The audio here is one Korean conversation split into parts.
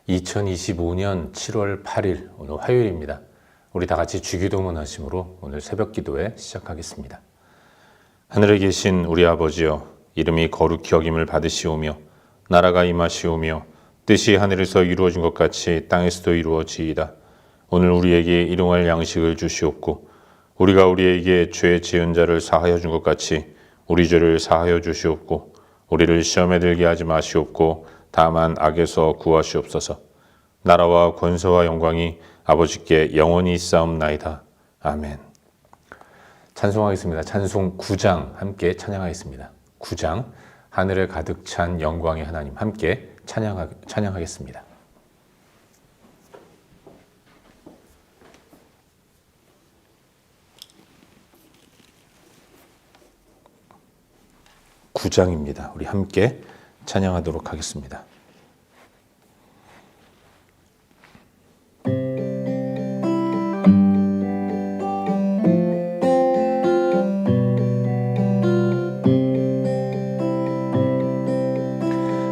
2025년 7월 8일 오늘 화요일입니다. 우리 다 같이 주기도문 하심으로 오늘 새벽 기도회 시작하겠습니다. 하늘에 계신 우리 아버지여, 이름이 거룩히 여김을 받으시오며 나라가 임하시오며 뜻이 하늘에서 이루어진 것 같이 땅에서도 이루어지이다. 오늘 우리에게 일용할 양식을 주시옵고 우리가 우리에게 죄 지은 자를 사하여 준 것 같이 우리 죄를 사하여 주시옵고 우리를 시험에 들게 하지 마시옵고 다만 악에서 구하시옵소서. 나라와 권세와 영광이 아버지께 영원히 있사옵나이다. 아멘. 찬송하겠습니다. 찬송 9장 함께 찬양하겠습니다. 9장 하늘에 가득 찬 영광의 하나님 함께 찬양하겠습니다. 구장입니다. 우리 함께 찬양하도록 하겠습니다.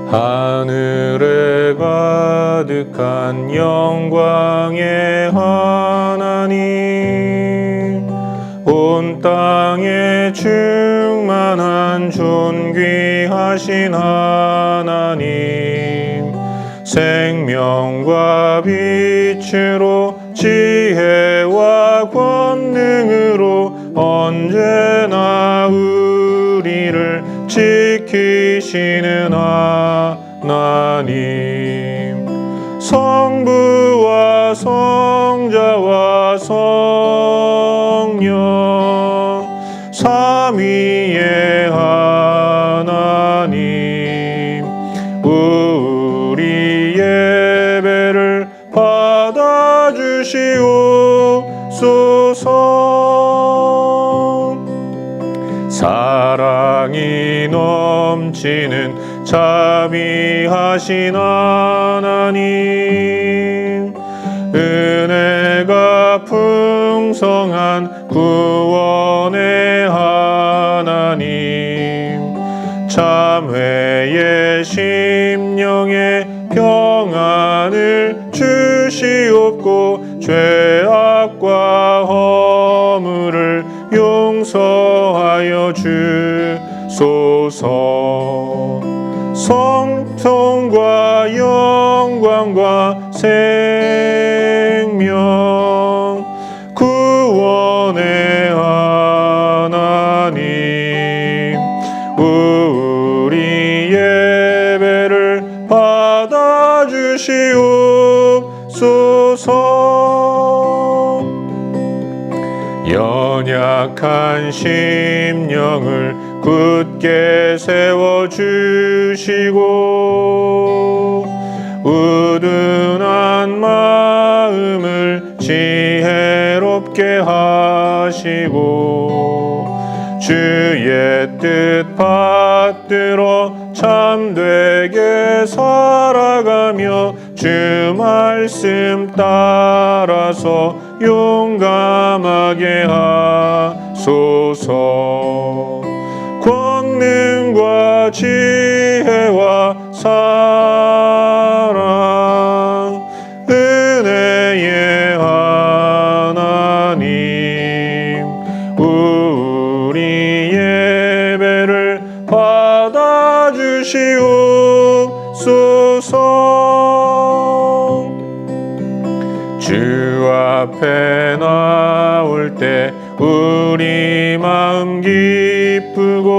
하늘에 가득한 영광의 하나님, 온 땅에 충만한 존귀하신 하나님, 생명과 빛으로 지혜와 권능으로 언제나 우리를 지키시는 하나님, 성부와 성자와 성령 삼위의 하나님, 우리 예배를 받아주시옵소서. 사랑이 넘치는 자비하신 하나님, 은혜가 풍성한 구원의 하나님, 참회의 심령에 평안을 주시옵고 죄악과 허물을 용서하여 주소서. 성통과 영광과 생명 구원의 하나님, 우리 예배를 받아주시옵소서. 연약한 심령을 굳게 세워주시고 우둔한 마음을 지혜롭게 하시고 주의 뜻 받들어 참되게 살아가며 주 말씀 따라서 용감하게 하소서. 권능과 지혜와 사랑 은혜의 하나님, 우리 예배를 받아주시옵소서. 주 앞에 나올 때 우리 마음 기쁘고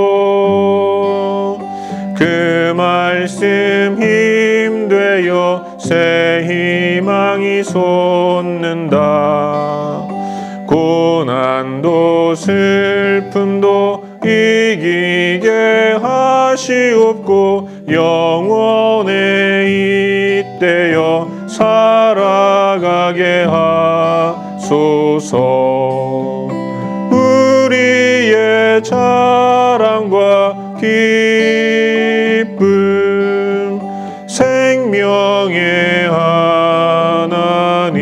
그 말씀 힘되어 새 희망이 솟는다. 고난도 슬픔도 이기게 하시옵고 영원에 잇대어 살아가게 하소서. 우리의 자랑과 기쁨 생명의 하나님,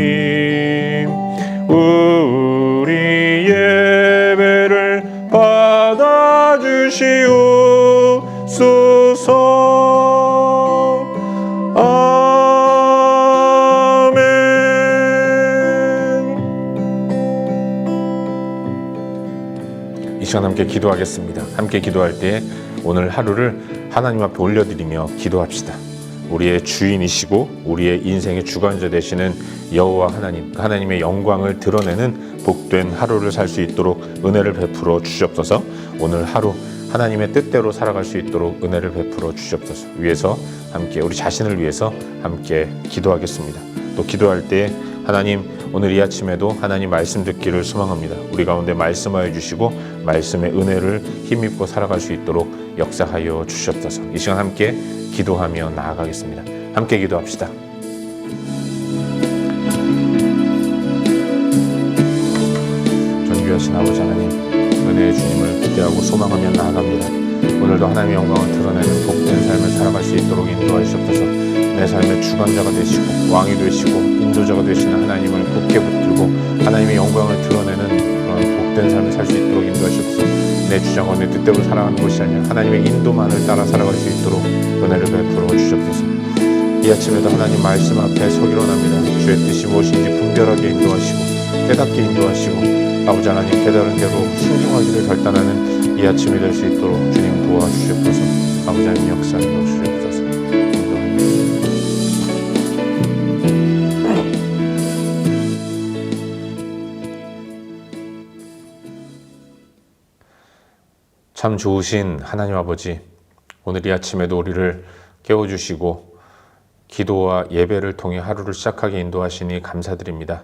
우리 예배를 받아주시옵소서. 시간 함께 기도하겠습니다. 함께 기도할 때 오늘 하루를 하나님 앞에 올려드리며 기도합시다. 우리의 주인이시고 우리의 인생의 주관자 되시는 여호와 하나님, 하나님의 영광을 드러내는 복된 하루를 살 수 있도록 은혜를 베풀어 주시옵소서. 오늘 하루 하나님의 뜻대로 살아갈 수 있도록 은혜를 베풀어 주시옵소서. 위해서 함께 우리 자신을 위해서 함께 기도하겠습니다. 또 기도할 때 하나님, 오늘 이 아침에도 하나님 말씀 듣기를 소망합니다. 우리 가운데 말씀하여 주시고 말씀의 은혜를 힘입고 살아갈 수 있도록 역사하여 주시옵소서. 이 시간 함께 기도하며 나아가겠습니다. 함께 기도합시다. 존귀하신 아버지 하나님, 은혜의 주님을 기대하고 소망하며 나아갑니다. 오늘도 하나님의 영광을 드러내는 복된 삶을 살아갈 수 있도록 인도하시옵소서. 내 삶의 주관자가 되시고 왕이 되시고 인도자가 되시는 하나님을 굳게 붙들고 하나님의 영광을 드러내는 그런 복된 삶을 살 수 있도록 인도하시옵소서. 내 주장과 내 뜻대로 살아가는 것이 아니라 하나님의 인도만을 따라 살아갈 수 있도록 은혜를 베풀어 주시옵소서. 이 아침에도 하나님 말씀 앞에 서기로 합니다. 주의 뜻이 무엇인지 분별하게 인도하시고 깨닫게 인도하시고 아버지 하나님 깨달은 대로 순종하기를 결단하는 이 아침이 될 수 있도록 주님 도와주시옵소서. 아버지 하나님 역사하여 주시옵소서. 참 좋으신 하나님 아버지, 오늘 이 아침에도 우리를 깨워주시고 기도와 예배를 통해 하루를 시작하게 인도하시니 감사드립니다.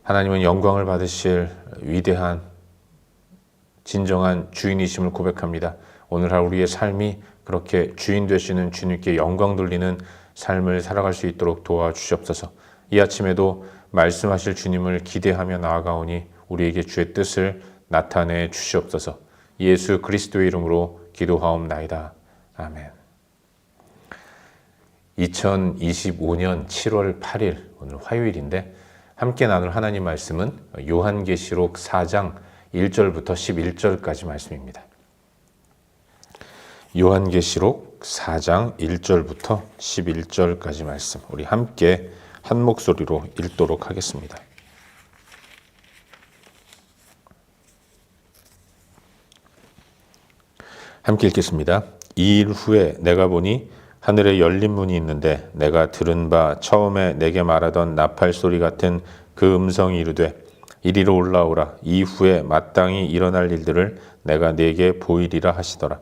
하나님은 영광을 받으실 위대한 진정한 주인이심을 고백합니다. 오늘 하루 우리의 삶이 그렇게 주인 되시는 주님께 영광 돌리는 삶을 살아갈 수 있도록 도와주시옵소서. 이 아침에도 말씀하실 주님을 기대하며 나아가오니 우리에게 주의 뜻을 나타내 주시옵소서. 예수 그리스도의 이름으로 기도하옵나이다. 아멘. 2025년 7월 8일 오늘 화요일인데 함께 나눌 하나님 말씀은 요한계시록 4장 1절부터 11절까지 말씀입니다. 요한계시록 4장 1절부터 11절까지 말씀, 우리 함께 한 목소리로 읽도록 하겠습니다. 함께 읽겠습니다. 이 일 후에 내가 보니 하늘에 열린 문이 있는데 내가 들은 바 처음에 내게 말하던 나팔 소리 같은 그 음성이 이르되 이리로 올라오라. 이후에 마땅히 일어날 일들을 내가 네게 보이리라 하시더라.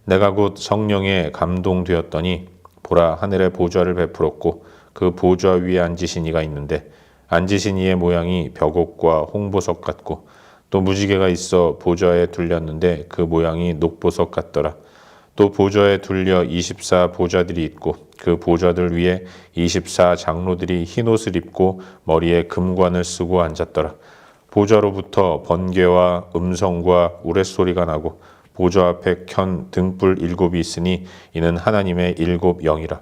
내가 곧 성령에 감동되었더니 보라, 하늘에 보좌를 베풀었고 그 보좌 위에 앉으신 이가 있는데 앉으신 이의 모양이 벽옥과 홍보석 같고 또 무지개가 있어 보좌에 둘렸는데 그 모양이 녹보석 같더라. 또 보좌에 둘려 24 보좌들이 있고 그 보좌들 위에 24 장로들이 흰옷을 입고 머리에 금관을 쓰고 앉았더라. 보좌로부터 번개와 음성과 우레소리가 나고 보좌 앞에 켠 등불 7이 있으니 이는 하나님의 7 영이라.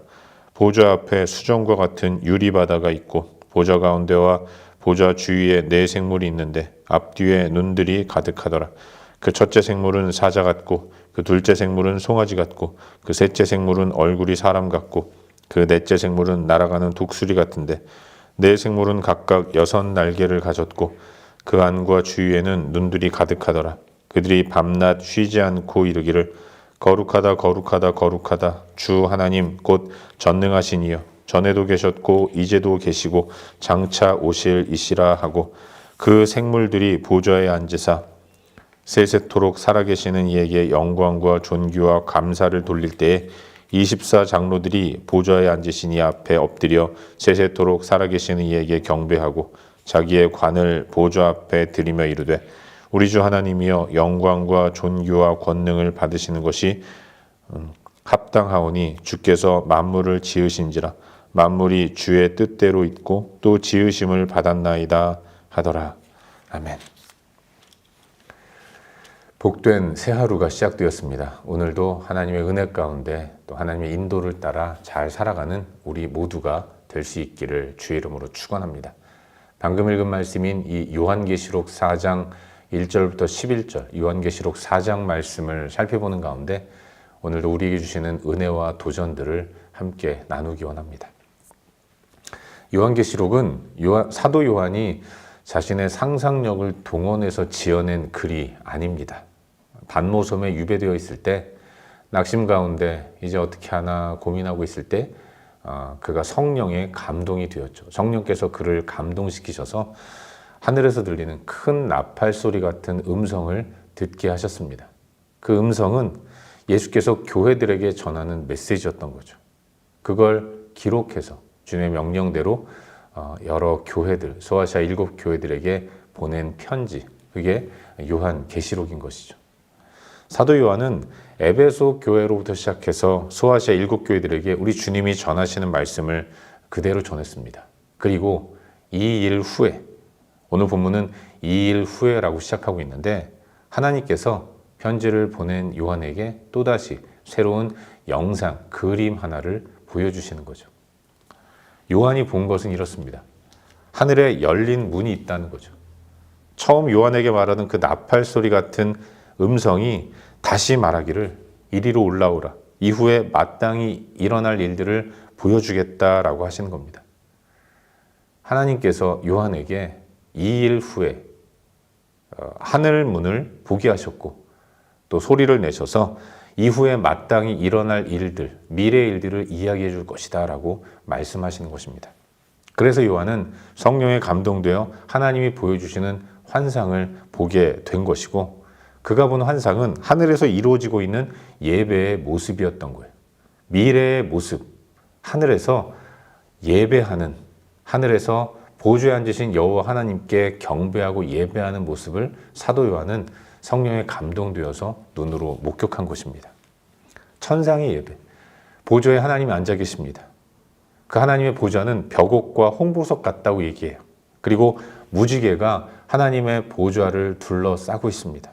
보좌 앞에 수정과 같은 유리바다가 있고 보좌 가운데와 보좌 주위에 4 생물이 있는데 앞뒤에 눈들이 가득하더라. 그 첫째 생물은 사자 같고 그 둘째 생물은 송아지 같고 그 셋째 생물은 얼굴이 사람 같고 그 넷째 생물은 날아가는 독수리 같은데 4 생물은 각각 6 날개를 가졌고 그 안과 주위에는 눈들이 가득하더라. 그들이 밤낮 쉬지 않고 이르기를 거룩하다 거룩하다 거룩하다 주 하나님 곧 전능하신 이여 전에도 계셨고 이제도 계시고 장차 오실 이시라 하고 그 생물들이 보좌에 앉으사 세세토록 살아계시는 이에게 영광과 존귀와 감사를 돌릴 때에 24 장로들이 보좌에 앉으신 이 앞에 엎드려 세세토록 살아계시는 이에게 경배하고 자기의 관을 보좌 앞에 드리며 이르되 우리 주 하나님이여 영광과 존귀와 권능을 받으시는 것이 합당하오니 주께서 만물을 지으신지라 만물이 주의 뜻대로 있고 또 지으심을 받았나이다 하더라. 아멘. 복된 새 하루가 시작되었습니다. 오늘도 하나님의 은혜 가운데 또 하나님의 인도를 따라 잘 살아가는 우리 모두가 될 수 있기를 주의 이름으로 축원합니다. 방금 읽은 말씀인 이 요한계시록 4장 1절부터 11절 요한계시록 4장 말씀을 살펴보는 가운데 오늘도 우리에게 주시는 은혜와 도전들을 함께 나누기 원합니다. 요한계시록은 사도 요한이 자신의 상상력을 동원해서 지어낸 글이 아닙니다. 반모섬에 유배되어 있을 때 낙심 가운데 이제 어떻게 하나 고민하고 있을 때 그가 성령의 감동이 되었죠. 성령께서 그를 감동시키셔서 하늘에서 들리는 큰 나팔 소리 같은 음성을 듣게 하셨습니다. 그 음성은 예수께서 교회들에게 전하는 메시지였던 거죠. 그걸 기록해서 주님의 명령대로 여러 교회들, 소아시아 7교회들에게 보낸 편지, 그게 요한계시록인 것이죠. 사도 요한은 에베소 교회로부터 시작해서 소아시아 7교회들에게 우리 주님이 전하시는 말씀을 그대로 전했습니다. 그리고 이 일 후에, 오늘 본문은 이 일 후에라고 시작하고 있는데 하나님께서 편지를 보낸 요한에게 또다시 새로운 영상, 그림 하나를 보여주시는 거죠. 요한이 본 것은 이렇습니다. 하늘에 열린 문이 있다는 거죠. 처음 요한에게 말하는 그 나팔 소리 같은 음성이 다시 말하기를 이리로 올라오라. 이후에 마땅히 일어날 일들을 보여주겠다라고 하시는 겁니다. 하나님께서 요한에게 이 일 후에 하늘 문을 보게 하셨고 또 소리를 내셔서 이후에 마땅히 일어날 일들, 미래의 일들을 이야기해 줄 것이다 라고 말씀하시는 것입니다. 그래서 요한은 성령에 감동되어 하나님이 보여주시는 환상을 보게 된 것이고 그가 본 환상은 하늘에서 이루어지고 있는 예배의 모습이었던 거예요. 미래의 모습, 하늘에서 예배하는, 하늘에서 보좌에 앉으신 여호와 하나님께 경배하고 예배하는 모습을 사도 요한은 성령에 감동되어서 눈으로 목격한 것입니다. 천상의 예배, 보좌에 하나님이 앉아 계십니다. 그 하나님의 보좌는 벽옥과 홍보석 같다고 얘기해요. 그리고 무지개가 하나님의 보좌를 둘러싸고 있습니다.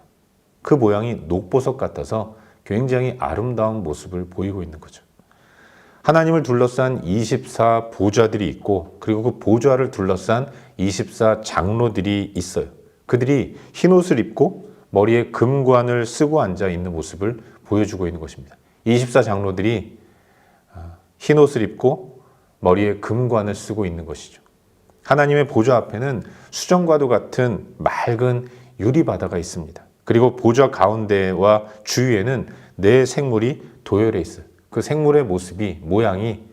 그 모양이 녹보석 같아서 굉장히 아름다운 모습을 보이고 있는 거죠. 하나님을 둘러싼 24 보좌들이 있고 그리고 그 보좌를 둘러싼 24 장로들이 있어요. 그들이 흰옷을 입고 머리에 금관을 쓰고 앉아 있는 모습을 보여주고 있는 것입니다. 24 장로들이 흰옷을 입고 머리에 금관을 쓰고 있는 것이죠. 하나님의 보좌 앞에는 수정과도 같은 맑은 유리바다가 있습니다. 그리고 보좌 가운데와 주위에는 네 생물이 도열해 있어요. 그 생물의 모습이, 모양이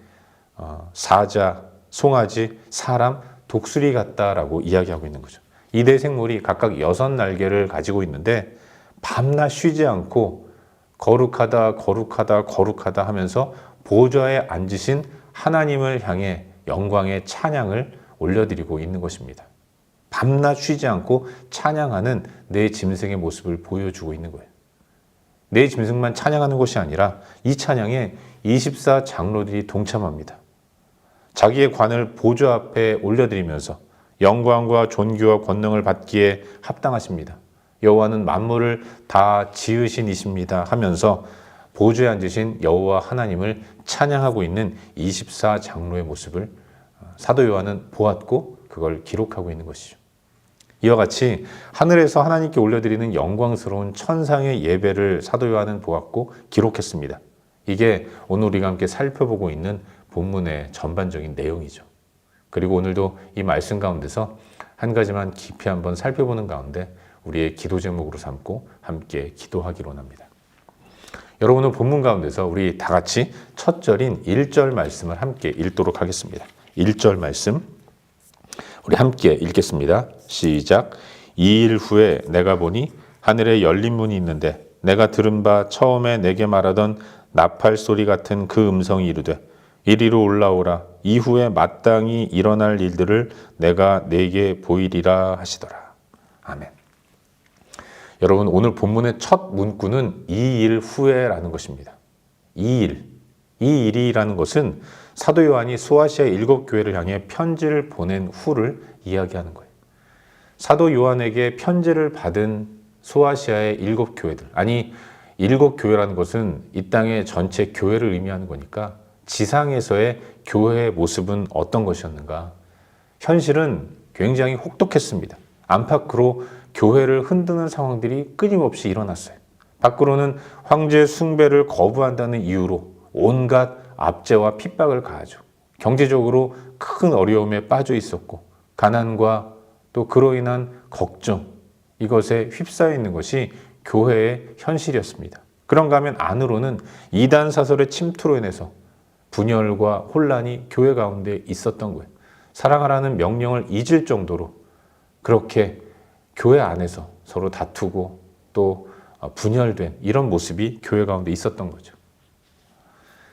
사자, 송아지, 사람, 독수리 같다라고 이야기하고 있는 거죠. 이 네 생물이 각각 6날개를 가지고 있는데 밤낮 쉬지 않고 거룩하다, 거룩하다, 거룩하다 하면서 보좌에 앉으신 하나님을 향해 영광의 찬양을 올려드리고 있는 것입니다. 밤낮 쉬지 않고 찬양하는 내 짐승의 모습을 보여주고 있는 거예요. 내 짐승만 찬양하는 것이 아니라 이 찬양에 24 장로들이 동참합니다. 자기의 관을 보좌 앞에 올려드리면서 영광과 존귀와 권능을 받기에 합당하십니다. 여호와는 만물을 다 지으신 이십니다 하면서 보좌에 앉으신 여호와 하나님을 찬양하고 있는 24 장로의 모습을 사도 요한은 보았고 그걸 기록하고 있는 것이죠. 이와 같이 하늘에서 하나님께 올려드리는 영광스러운 천상의 예배를 사도 요한은 보았고 기록했습니다. 이게 오늘 우리가 함께 살펴보고 있는 본문의 전반적인 내용이죠. 그리고 오늘도 이 말씀 가운데서 한 가지만 깊이 한번 살펴보는 가운데 우리의 기도 제목으로 삼고 함께 기도하기로 합니다. 여러분은 본문 가운데서 우리 다 같이 첫 절인 1절 말씀을 함께 읽도록 하겠습니다. 1절 말씀 우리 함께 읽겠습니다. 시작. 2일 후에 내가 보니 하늘에 열린 문이 있는데 내가 들은 바 처음에 내게 말하던 나팔 소리 같은 그 음성이 이르되 이리로 올라오라. 이후에 마땅히 일어날 일들을 내가 내게 보이리라 하시더라. 아멘. 여러분 오늘 본문의 첫 문구는 이 일 후에라는 것입니다. 이 일이라는 것은 사도 요한이 소아시아 7교회를 향해 편지를 보낸 후를 이야기하는 거예요. 사도 요한에게 편지를 받은 소아시아의 7교회들, 아니 7교회라는 것은 이 땅의 전체 교회를 의미하는 거니까 지상에서의 교회의 모습은 어떤 것이었는가? 현실은 굉장히 혹독했습니다. 안팎으로 교회를 흔드는 상황들이 끊임없이 일어났어요. 밖으로는 황제 숭배를 거부한다는 이유로 온갖 압제와 핍박을 가하죠. 경제적으로 큰 어려움에 빠져 있었고 가난과 또 그로 인한 걱정, 이것에 휩싸여 있는 것이 교회의 현실이었습니다. 그런가 하면 안으로는 이단 사설의 침투로 인해서 분열과 혼란이 교회 가운데 있었던 거예요. 사랑하라는 명령을 잊을 정도로 그렇게 교회 안에서 서로 다투고 또 분열된 이런 모습이 교회 가운데 있었던 거죠.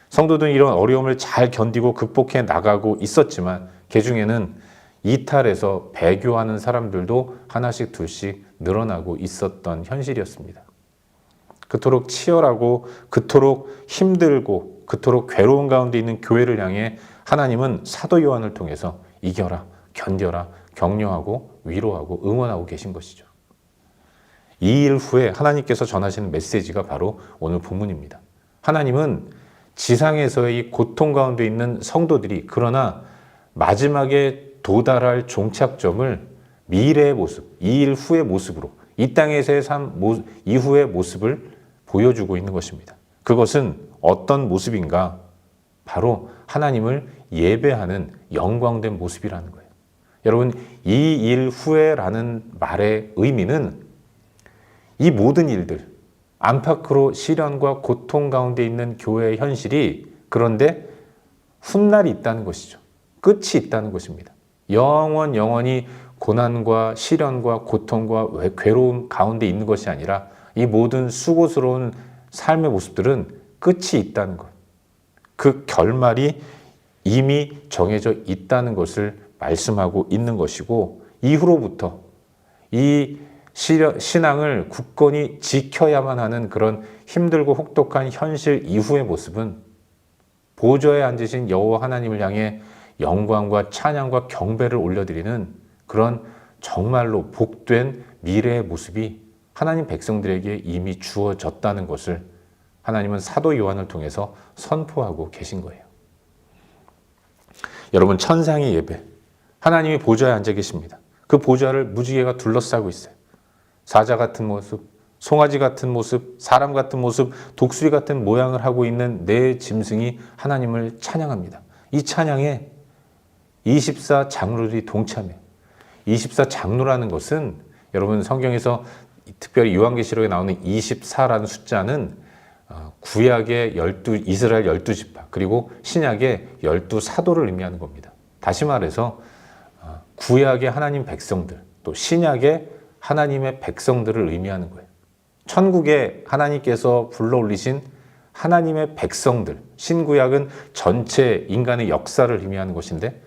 성도들은 이런 어려움을 잘 견디고 극복해 나가고 있었지만 그 중에는 이탈해서 배교하는 사람들도 하나씩 둘씩 늘어나고 있었던 현실이었습니다. 그토록 치열하고 그토록 힘들고 그토록 괴로운 가운데 있는 교회를 향해 하나님은 사도 요한을 통해서 이겨라, 견뎌라, 격려하고 위로하고 응원하고 계신 것이죠. 이 일 후에 하나님께서 전하시는 메시지가 바로 오늘 본문입니다. 하나님은 지상에서의 고통 가운데 있는 성도들이 그러나 마지막에 도달할 종착점을 미래의 모습, 이 일 후의 모습으로 이 땅에서의 삶 이후의 모습을 보여주고 있는 것입니다. 그것은 어떤 모습인가? 바로 하나님을 예배하는 영광된 모습이라는 거예요. 여러분, 이 일 후에라는 말의 의미는 이 모든 일들, 안팎으로 시련과 고통 가운데 있는 교회의 현실이 그런데 훗날이 있다는 것이죠. 끝이 있다는 것입니다. 영원히 고난과 시련과 고통과 괴로움 가운데 있는 것이 아니라 이 모든 수고스러운 삶의 모습들은 끝이 있다는 것. 그 결말이 이미 정해져 있다는 것을 말씀하고 있는 것이고 이후로부터 이 신앙을 굳건히 지켜야만 하는 그런 힘들고 혹독한 현실 이후의 모습은 보좌에 앉으신 여호와 하나님을 향해 영광과 찬양과 경배를 올려드리는 그런 정말로 복된 미래의 모습이 하나님 백성들에게 이미 주어졌다는 것을 하나님은 사도 요한을 통해서 선포하고 계신 거예요. 여러분, 천상의 예배, 하나님이 보좌에 앉아 계십니다. 그 보좌를 무지개가 둘러싸고 있어요. 사자 같은 모습, 송아지 같은 모습, 사람 같은 모습, 독수리 같은 모양을 하고 있는 네 짐승이 하나님을 찬양합니다. 이 찬양에 24장로들이 동참해요. 24장로라는 것은 여러분 성경에서 특별히 요한계시록에 나오는 24라는 숫자는 구약의 이스라엘 12지파 그리고 신약의 12사도를 의미하는 겁니다. 다시 말해서 구약의 하나님 백성들 또 신약의 하나님의 백성들을 의미하는 거예요. 천국에 하나님께서 불러올리신 하나님의 백성들, 신구약은 전체 인간의 역사를 의미하는 것인데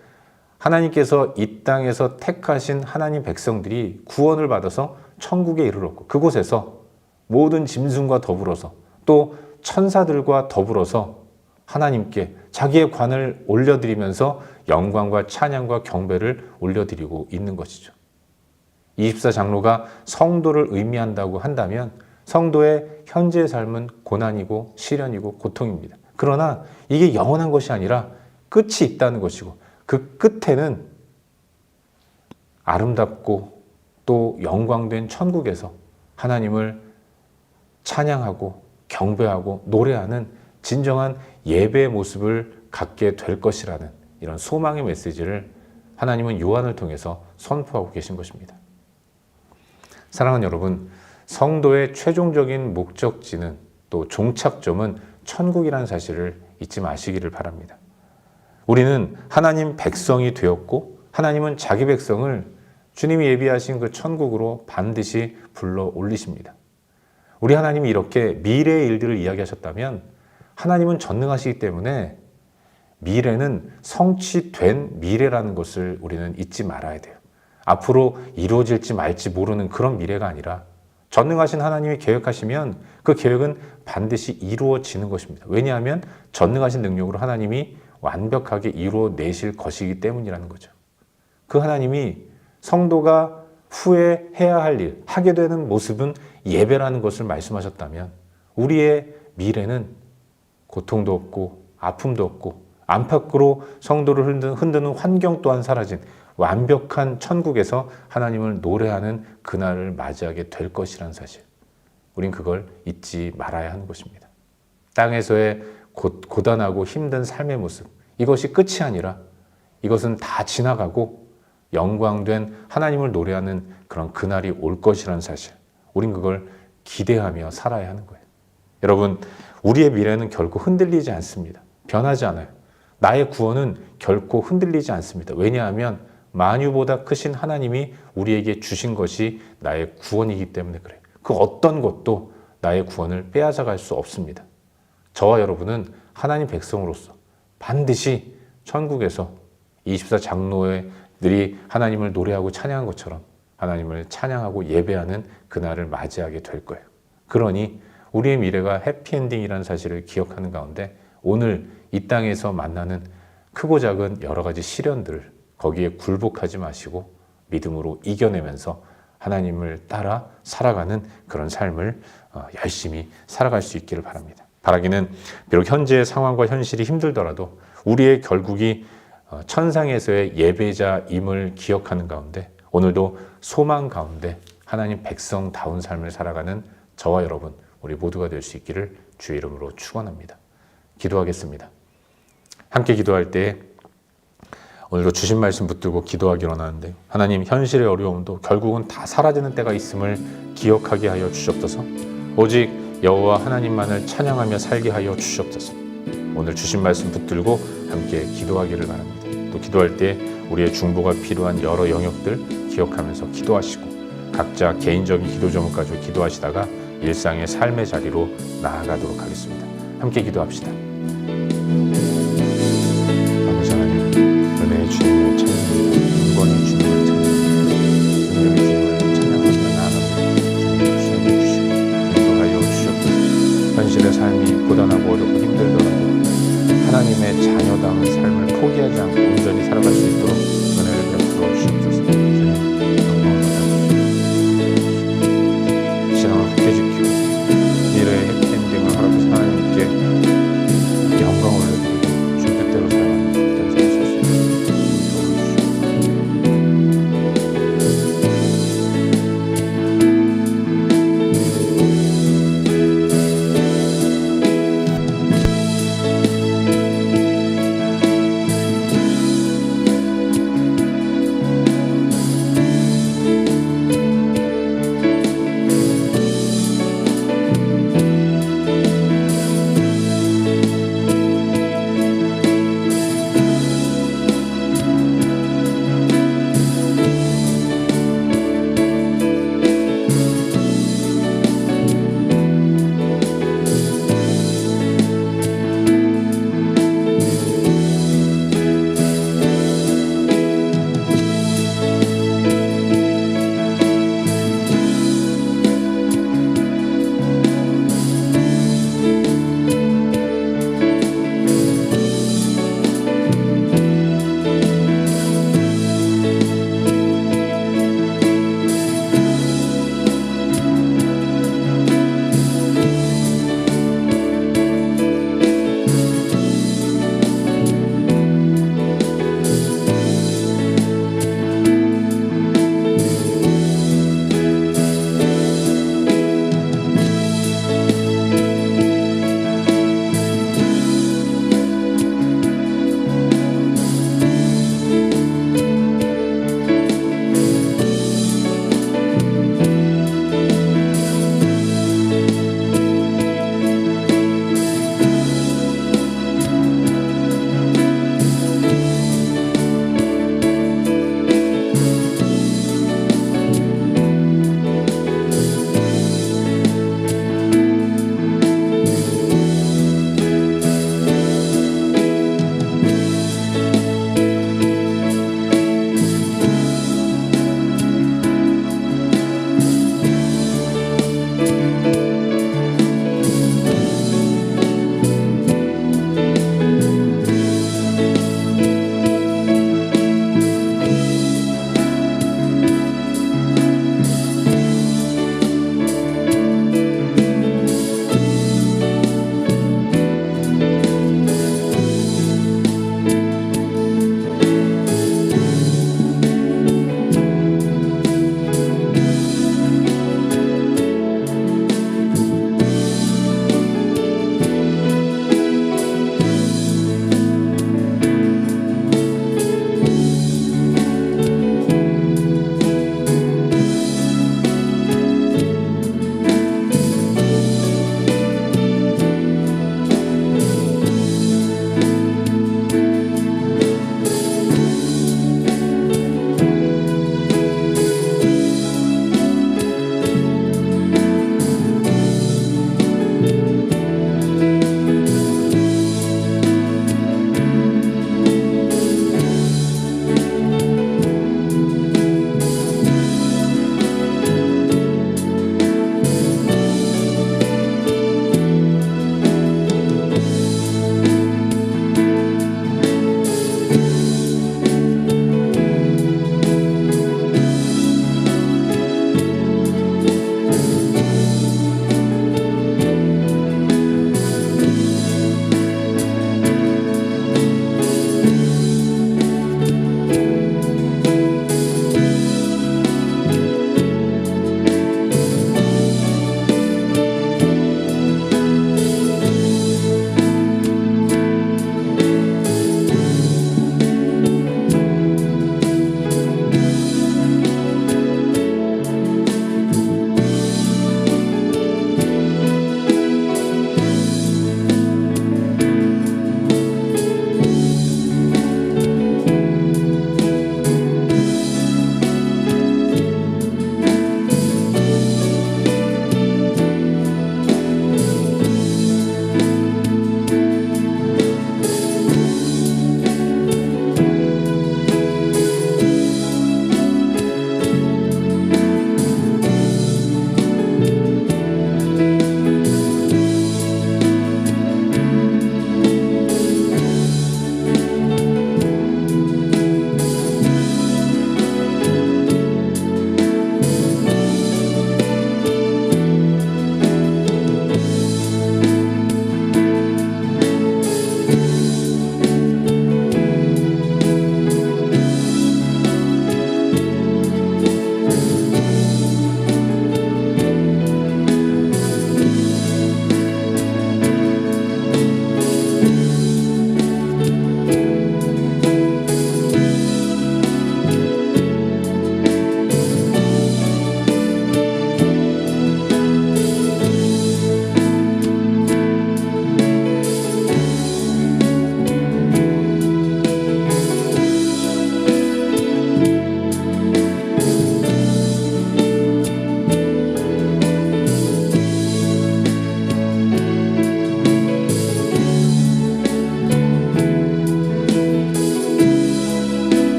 하나님께서 이 땅에서 택하신 하나님 백성들이 구원을 받아서 천국에 이르렀고 그곳에서 모든 짐승과 더불어서 또 천사들과 더불어서 하나님께 자기의 관을 올려드리면서 영광과 찬양과 경배를 올려드리고 있는 것이죠. 24장로가 성도를 의미한다고 한다면 성도의 현재의 삶은 고난이고 시련이고 고통입니다. 그러나 이게 영원한 것이 아니라 끝이 있다는 것이고 그 끝에는 아름답고 또 영광된 천국에서 하나님을 찬양하고 경배하고 노래하는 진정한 예배의 모습을 갖게 될 것이라는 이런 소망의 메시지를 하나님은 요한을 통해서 선포하고 계신 것입니다. 사랑하는 여러분, 성도의 최종적인 목적지는 또 종착점은 천국이라는 사실을 잊지 마시기를 바랍니다. 우리는 하나님 백성이 되었고 하나님은 자기 백성을 주님이 예비하신 그 천국으로 반드시 불러 올리십니다. 우리 하나님이 이렇게 미래의 일들을 이야기하셨다면 하나님은 전능하시기 때문에 미래는 성취된 미래라는 것을 우리는 잊지 말아야 돼요. 앞으로 이루어질지 말지 모르는 그런 미래가 아니라 전능하신 하나님이 계획하시면 그 계획은 반드시 이루어지는 것입니다. 왜냐하면 전능하신 능력으로 하나님이 완벽하게 이루어내실 것이기 때문이라는 거죠. 그 하나님이 성도가 후에 해야 할 일, 하게 되는 모습은 예배라는 것을 말씀하셨다면 우리의 미래는 고통도 없고 아픔도 없고 안팎으로 성도를 흔드는 환경 또한 사라진 완벽한 천국에서 하나님을 노래하는 그날을 맞이하게 될 것이라는 사실. 우린 그걸 잊지 말아야 하는 것입니다. 땅에서의 고단하고 힘든 삶의 모습, 이것이 끝이 아니라 이것은 다 지나가고 영광된 하나님을 노래하는 그런 그날이 올 것이라는 사실. 우린 그걸 기대하며 살아야 하는 거예요. 여러분, 우리의 미래는 결코 흔들리지 않습니다. 변하지 않아요. 나의 구원은 결코 흔들리지 않습니다. 왜냐하면 만유보다 크신 하나님이 우리에게 주신 것이 나의 구원이기 때문에 그래요. 그 어떤 것도 나의 구원을 빼앗아갈 수 없습니다. 저와 여러분은 하나님 백성으로서 반드시 천국에서 24 장로들이 하나님을 노래하고 찬양한 것처럼 하나님을 찬양하고 예배하는 그날을 맞이하게 될 거예요. 그러니 우리의 미래가 해피엔딩이라는 사실을 기억하는 가운데 오늘 이 땅에서 만나는 크고 작은 여러 가지 시련들을 거기에 굴복하지 마시고 믿음으로 이겨내면서 하나님을 따라 살아가는 그런 삶을 열심히 살아갈 수 있기를 바랍니다. 바라기는 비록 현재의 상황과 현실이 힘들더라도 우리의 결국이 천상에서의 예배자임을 기억하는 가운데 오늘도 소망 가운데 하나님 백성다운 삶을 살아가는 저와 여러분 우리 모두가 될 수 있기를 주의 이름으로 축원합니다. 기도하겠습니다. 함께 기도할 때 오늘도 주신 말씀 붙들고 기도하기로 하는데 하나님 현실의 어려움도 결국은 다 사라지는 때가 있음을 기억하게 하여 주시옵소서. 오직 여호와 하나님만을 찬양하며 살게 하여 주시옵소서. 오늘 주신 말씀 붙들고 함께 기도하기를 바랍니다. 또 기도할 때 우리의 중보가 필요한 여러 영역들 기억하면서 기도하시고 각자 개인적인 기도 제목 가지고 기도하시다가 일상의 삶의 자리로 나아가도록 하겠습니다. 함께 기도합시다. 아버지 하나님, 은혜의 주님을 찬양합니다. 영광의 주님을 찬양합니다. 능력의 주님을 찬양하며 나아갑니다. 주님을 주시고 인도하여 주시옵소서. 현실의 삶이 고단하고 어렵고 힘들더라도 하나님의 자녀다운 삶을 포기하지 않고 온전히 살아갈 수 있도록